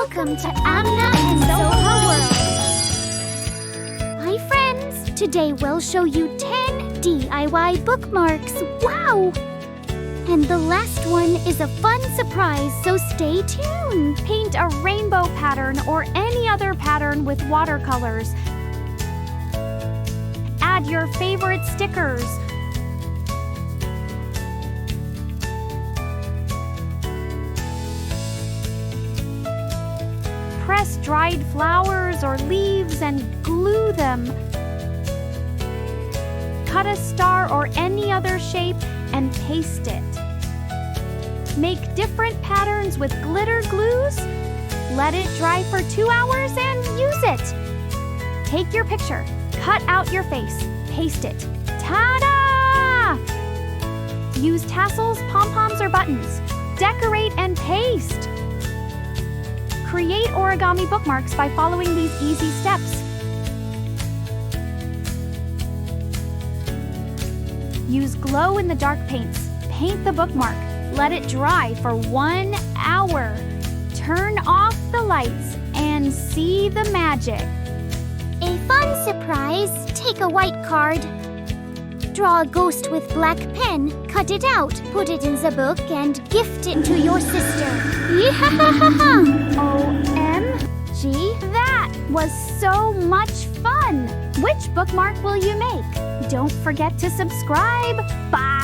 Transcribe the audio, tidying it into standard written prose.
Welcome to Amna Zoha World! Hi friends! Today we'll show you 10 DIY bookmarks. Wow! And the last one is a fun surprise, so stay tuned! Paint a rainbow pattern or any other pattern with watercolors. Add your favorite stickers. Press dried flowers or leaves and glue them. Cut a star or any other shape and paste it. Make different patterns with glitter glues. Let it dry for 2 hours and use it. Take your picture, cut out your face, paste it. Ta-da! Use tassels, pom-poms, or buttons. Decorate and paste. Create origami bookmarks by following these easy steps. Use glow-in-the-dark paints. Paint the bookmark. Let it dry for 1 hour. Turn off the lights and see the magic. A fun surprise. Take a white card. Draw a ghost with black pen. Cut it out. Put it in the book and gift it to your sister. Yeehahaha! OMG! That was so much fun! Which bookmark will you make? Don't forget to subscribe. Bye!